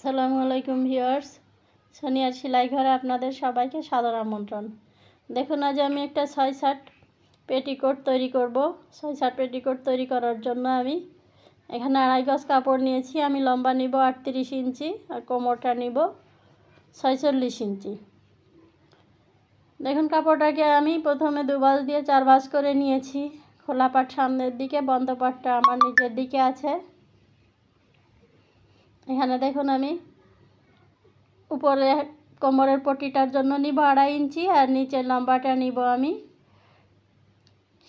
আসসালামু আলাইকুম ভিউয়ার্স, সোনিয়ার সেলাই ঘরে আপনাদের সবাইকে সাদর আমন্ত্রণ। দেখুন, আজ আমি একটা 6/7 পেটিকোট তৈরি করব। 6/7 পেটিকোট তৈরি করার জন্য আমি এখানে 2.5 গজ কাপড় নিয়েছি। আমি লম্বা নিব 38 ইঞ্চি আর কোমরটা নিব 46 ইঞ্চি। দেখুন, কাপড়টাকে আমি প্রথমে 2 ভাঁজ দিয়ে 4 ভাঁজ করে নিয়েছি। খোলা পাট সামনের দিকে, বন্ধ পাটটা আমার নিচের দিকে আছে। এখানে দেখুন, আমি উপরে কোমরের পট্টিটার জন্য নিব 2.5 ইঞ্চি আর নিচের লম্বাটা নিব আমি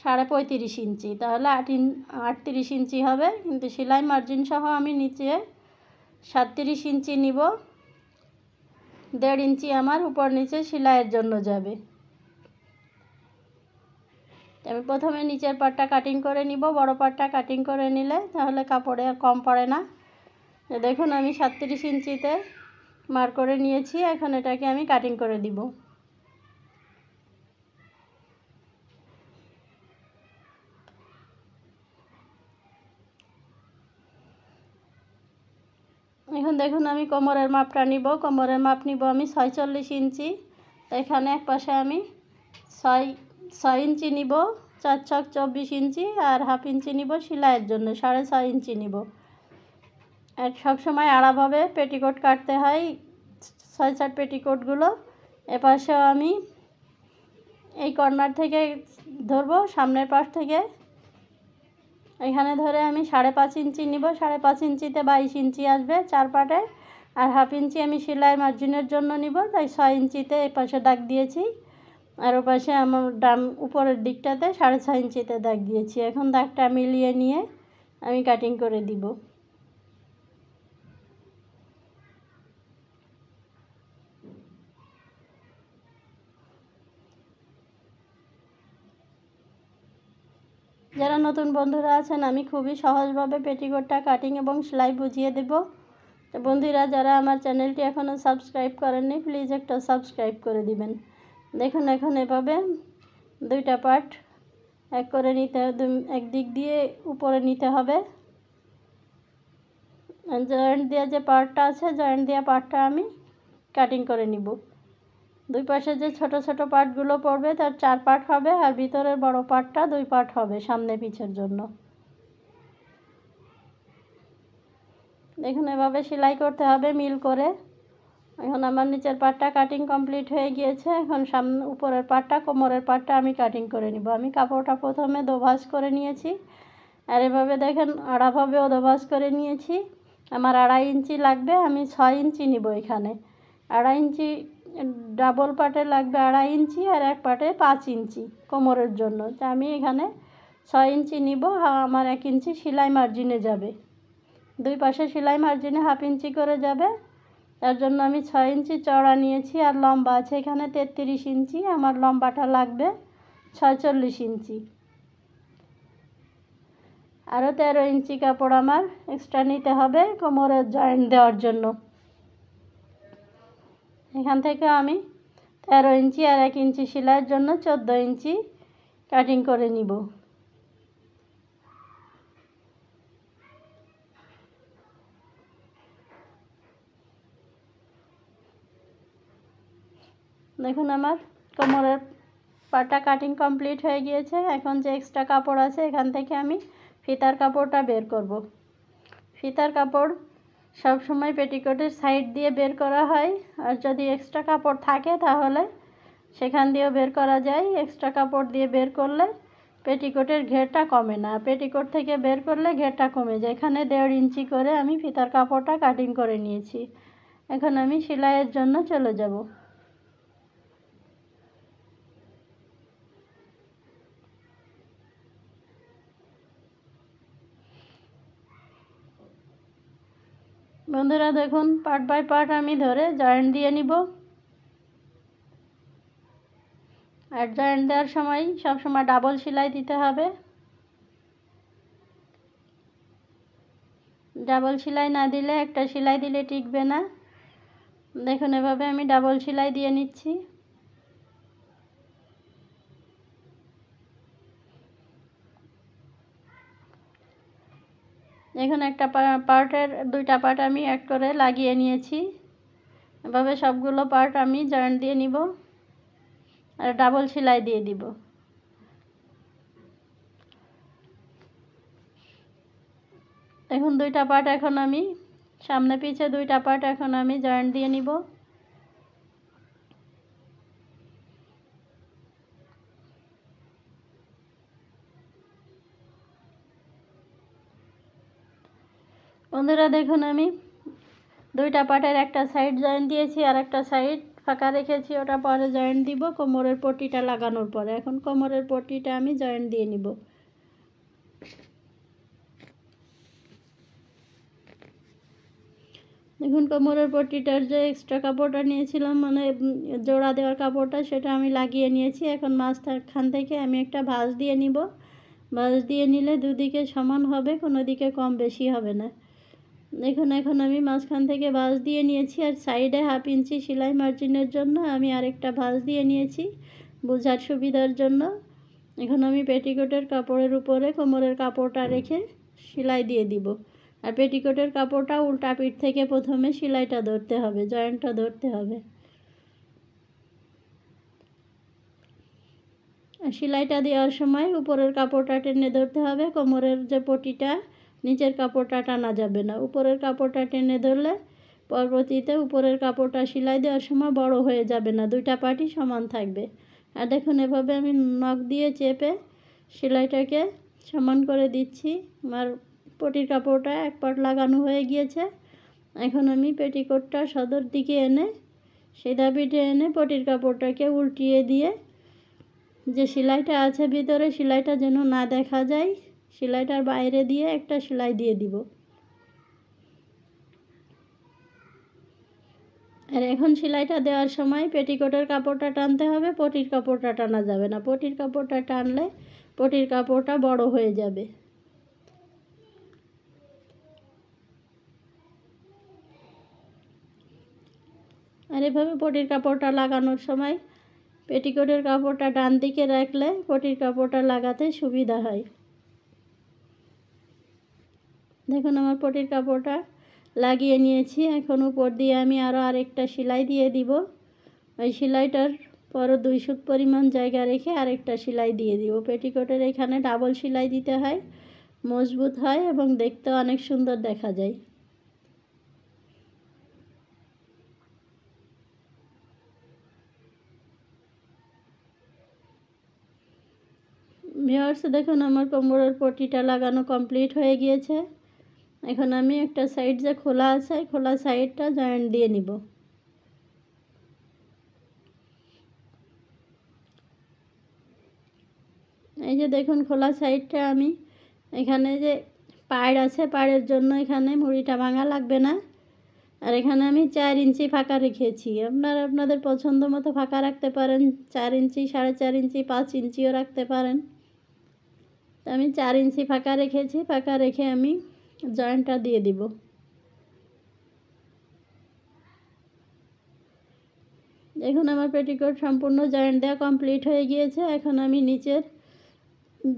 35.5 ইঞ্চি, তাহলে 38 ইঞ্চি হবে। কিন্তু সেলাই মার্জিন সহ আমি নিচে 37 ইঞ্চি নিব। 1.5 ইঞ্চি আমার উপর নিচে সেলাইয়ের জন্য যাবে। আমি প্রথমে নিচের পাটটা কাটিং করে নিব। বড় পাটটা কাটিং করে নিলে তাহলে কাপড়ে আর কম পড়ে না। দেখুন, আমি 37 ইঞ্চিতে মার্ক করে নিয়েছি। এখন এটাকে আমি কাটিং করে দিব। এখন দেখুন, আমি কোমরের মাপটা নিব। কোমরের মাপ নিব আমি 46 ইঞ্চি। এখানে এক পাশে আমি 6 ইঞ্চি নিব, 4 ছক 24 ইঞ্চি আর 1/2 ইঞ্চি নিব সেলাইয়ের জন্য, 6.5 ইঞ্চি নিব। আর সবসময় আড়াভাবে পেটিকোট কাটতে হয় 6/7 পেটিকোটগুলো। এপাশেও আমি এই কর্নার থেকে ধরবো, সামনের পাশ থেকে এখানে ধরে আমি 5.5 ইঞ্চি নিব। 5.5 ইঞ্চিতে 22 ইঞ্চি আসবে 4 পাটে। আর 1/2 ইঞ্চি আমি সেলাই মার্জিনের জন্য নিব, তাই 6 ইঞ্চিতে এই পাশে দাগ দিয়েছি। আর ও পাশে আমার ডান উপরের দিকটাতে 6.5 ইঞ্চিতে দাগ দিয়েছি। এখন দাগটা মিলিয়ে নিয়ে আমি কাটিং করে দিব। যারা নতুন বন্ধুরা আছেন, আমি খুবই সহজভাবে পেটিকোটটা কাটিং এবং সেলাই বুঝিয়ে দেব। তো বন্ধুরা, যারা আমার চ্যানেলটি এখনও সাবস্ক্রাইব করেননি, প্লিজ একটা সাবস্ক্রাইব করে দিবেন। দেখুন, এখন এভাবে 2টা পার্ট এক করে নিতে, এক দিক দিয়ে উপরে নিতে হবে। জয়েন্ট দেওয়া যে পার্টটা আছে, জয়েন্ট দেওয়া পার্টটা আমি কাটিং করে নিব। দুই পাশে যে ছোট ছোট পার্টগুলো পড়বে তার 4 পার্ট হবে, আর ভিতরের বড় পার্টটা 2 পার্ট হবে সামনে পিছের জন্য। দেখুন, এভাবে সেলাই করতে হবে মিল করে। এখন আমার নিচের পার্টটা কাটিং কমপ্লিট হয়ে গিয়েছে। এখন সামনে উপরের পার্টটা, কোমরের পার্টটা আমি কাটিং করে নিব। আমি কাপড়টা প্রথমে 2 ভাঁজ করে নিয়েছি, আর এভাবে দেখেন আড়াভাবেও 2 ভাঁজ করে নিয়েছি। আমার 2.5 ইঞ্চি লাগবে, আমি 6 ইঞ্চি নিব। এখানে 2.5 ইঞ্চি ডাবল পার্টে লাগবে 2.5 ইঞ্চি, আর এক পার্টে 5 ইঞ্চি কোমরের জন্য। তা আমি এখানে 6 ইঞ্চি নিব। আমার 1 ইঞ্চি সেলাই মার্জিনে যাবে, দুই পাশে সেলাই মার্জিনে 1/2 ইঞ্চি করে যাবে। তার জন্য আমি 6 ইঞ্চি চওড়া নিয়েছি, আর লম্বা আছে এখানে 33 ইঞ্চি। আমার লম্বাটা লাগবে 46 ইঞ্চি। আরও 13 ইঞ্চি কাপড় আমার এক্সট্রা নিতে হবে কোমরের জয়েন্ট দেওয়ার জন্য। এখান থেকে আমি 13 ইঞ্চি আর 1 ইঞ্চি সেলাইয়ের জন্য 14 ইঞ্চি কাটিং করে নিব। দেখুন, আমার কোমরের পাটা কাটিং কমপ্লিট হয়ে গিয়েছে। এখন যে এক্সট্রা কাপড় আছে এখান থেকে আমি ফিতার কাপড়টা বের করব। ফিতার কাপড় সব সময় পেটিকোটের সাইড দিয়ে বের করা হয়, আর যদি এক্সট্রা কাপড় থাকে তাহলে সেখান দিয়েও বের করা যায়। এক্সট্রা কাপড় দিয়ে বের করলে পেটিকোটের ঘেরটা কমে না, পেটিকোট থেকে বের করলে ঘেরটা কমে যায়। এখানে 1.5 ইঞ্চি করে আমি ফিতার কাপড়টা কাটিং করে নিয়েছি। এখন আমি সেলাইয়ের জন্য চলে যাব। বন্ধুরা, দেখুন পার্ট বাই পার্ট আমি ধরে জয়েন্ট দিয়ে নিব। আর জয়েন্ট দেওয়ার সময় সবসময় ডাবল সেলাই দিতে হবে। ডাবল সেলাই না দিলে, একটা সেলাই দিলে টিকবে না। দেখুন, এভাবে আমি ডাবল সেলাই দিয়ে নিচ্ছি। এখন একটা পার্টের দুইটা পার্ট আমি এক করে লাগিয়ে নিয়েছি। এভাবে সবগুলো পার্ট আমি জয়েন্ট দিয়ে নিব আর ডাবল সেলাই দিয়ে দিব। এখন দুইটা পার্ট এখন আমি সামনে পিছে দুইটা পার্ট এখন আমি জয়েন্ট দিয়ে নিব। বন্ধুরা দেখুন আমি দুইটা পার্টের একটা সাইড জয়েন্ট দিয়েছি আর একটা সাইড ফাঁকা রেখেছি, ওটা পরে জয়েন্ট দিব কোমরের পট্টিটা লাগানোর পরে। এখন কোমরের পট্টিটা আমি জয়েন্ট দিয়ে নিব। দেখুন কোমরের পট্টিটার যে এক্সট্রা কাপড়টা নিয়েছিলাম, মানে জোড়া দেওয়ার কাপড়টা, সেটা আমি লাগিয়ে নিয়েছি। এখন মাঝখান থেকে আমি একটা ভাঁজ দিয়ে নিব। ভাঁজ দিয়ে নিলে দুদিকে সমান হবে, কোনো দিকে কম বেশি হবে না। দেখুন এখন আমি মাঝখান থেকে ভাঁজ দিয়ে নিয়েছি আর সাইডে 1/2 ইঞ্চি সেলাই মার্জিনের জন্য আমি আরেকটা ভাঁজ দিয়ে নিয়েছি বোঝার সুবিধার জন্য। এখন আমি পেটিকোটের কাপড়ের উপরে কোমরের কাপড়টা রেখে সেলাই দিয়ে দিব। আর পেটিকোটের কাপড়টা উল্টা পিঠ থেকে প্রথমে সেলাইটা ধরতে হবে, জয়েন্টটা ধরতে হবে। আর সেলাইটা দেওয়ার সময় উপরের কাপড়টা টেনে ধরতে হবে, কোমরের যে পটিটা নিচের কাপড়টা টানা যাবে না। উপরের কাপড়টা টেনে ধরলে পরবর্তীতে উপরের কাপড়টা সেলাই দেওয়ার সময় বড় হয়ে যাবে না, দুইটা পার্টই সমান থাকবে। আর দেখুন এভাবে আমি নখ দিয়ে চেপে সেলাইটাকে সমান করে দিচ্ছি। আমার পটির কাপড়টা এক পার্ট লাগানো হয়ে গিয়েছে। এখন আমি পেটিকোটটা সদর দিকে এনে সিধা পিঠে এনে পটির কাপড়টাকে উল্টিয়ে দিয়ে যে সেলাইটা আছে ভিতরে, সেলাইটা যেন না দেখা যায়, সেলাইটার বাইরে দিয়ে একটা সেলাই দিয়ে দিব। আর এখন সেলাইটা দেওয়ার সময় পেটিকোটের কাপড়টা টানতে হবে, পটির কাপড়টা টানা যাবে না। পটির কাপড়টা টানলে পটির কাপড়টা বড় হয়ে যাবে। আর এভাবে পটির কাপড়টা লাগানোর সময় পেটিকোটের কাপড়টা ডান দিকে রাখলে পটির কাপড়টা লাগাতে সুবিধা হয়। দেখুন আমার পটির কাপড়টা লাগিয়ে নিয়েছি। এখন উপর দিয়ে আমি আরও আরেকটা সেলাই দিয়ে দিব। ওই সেলাইটার পর 2 সুত পরিমাণ জায়গা রেখে আরেকটা সেলাই দিয়ে দিব। পেটিকোটের এখানে ডাবল সেলাই দিতে হয়, মজবুত হয় এবং দেখতে অনেক সুন্দর দেখা যায়। ভিউয়ার্স দেখুন আমার কোমরের পট্টিটা লাগানো কমপ্লিট হয়ে গিয়েছে। এখন আমি একটা সাইড যে খোলা আছে, খোলা সাইডটা জয়েন্ট দিয়ে নিব। এই যে দেখুন খোলা সাইডটা আমি এখানে যে পাড় আছে, পাড়ের জন্য এখানে মুড়িটা ভাঙা লাগবে না। আর এখানে আমি 4 ইঞ্চি ফাঁকা রেখেছি। আপনারা আপনাদের পছন্দ মতো ফাঁকা রাখতে পারেন, 4 ইঞ্চি, 4.5 ইঞ্চি, 5 ইঞ্চিও রাখতে পারেন। তো আমি 4 ইঞ্চি ফাঁকা রেখেছি। ফাঁকা রেখে আমি জয়েন্টটা দিয়ে দিব। দেখুন আমার পেটিকোট সম্পূর্ণ জয়েন্ট দেওয়া কমপ্লিট হয়ে গিয়েছে। এখন আমি নিচের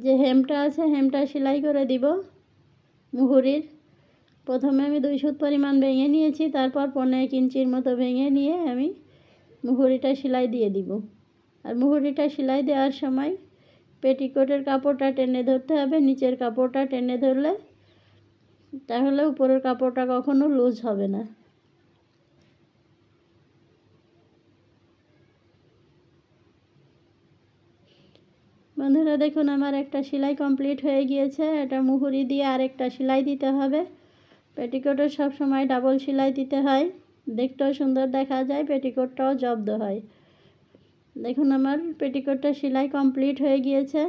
যে হেমটা আছে, হেমটা সেলাই করে দিব মুহুরির। প্রথমে আমি 2 সুত পরিমাণ ভেঙে নিয়েছি, তারপর 1.5 ইঞ্চির মতো ভেঙে নিয়ে আমি মুহুরিটা সেলাই দিয়ে দিব। আর মুহুরিটা সেলাই দেওয়ার সময় পেটিকোটের কাপড়টা টেনে ধরতে হবে, নিচের কাপড়টা টেনে ধরলে তাহলে উপরের কাপড়টা কখনো লুজ হবে না। বন্ধুরা দেখুন আমার একটা সেলাই কমপ্লিট হয়ে গিয়েছে। এটা মুহুরি দিয়ে আরেকটা সেলাই দিতে হবে। পেটিকোটের সব সময় ডাবল সেলাই দিতে হয়, দেখতেও সুন্দর দেখা যায়, পেটিকোটটাও জব্দ হয়। দেখুন আমার পেটিকোটটা সেলাই কমপ্লিট হয়ে গিয়েছে।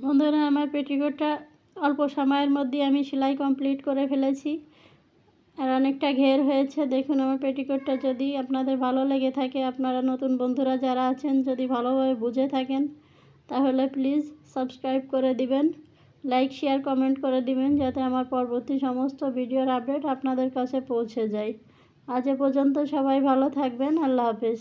বন্ধুরা আমার পেটিকোটটা অল্প সময়ের মধ্যে আমি সেলাই কমপ্লিট করে ফেলেছি আর অনেকটা ঘের হয়েছে। দেখুন আমার পেটিকোটটা যদি আপনাদের ভালো লেগে থাকে, আপনারা নতুন বন্ধুরা যারা আছেন যদি ভালোভাবে বুঝে থাকেন, তাহলে প্লিজ সাবস্ক্রাইব করে দিবেন, লাইক শেয়ার কমেন্ট করে দিবেন, যাতে আমার পরবর্তী সমস্ত ভিডিওর আপডেট আপনাদের কাছে পৌঁছে যায়। আজ এ পর্যন্ত সবাই ভালো থাকবেন। আল্লাহ হাফেজ।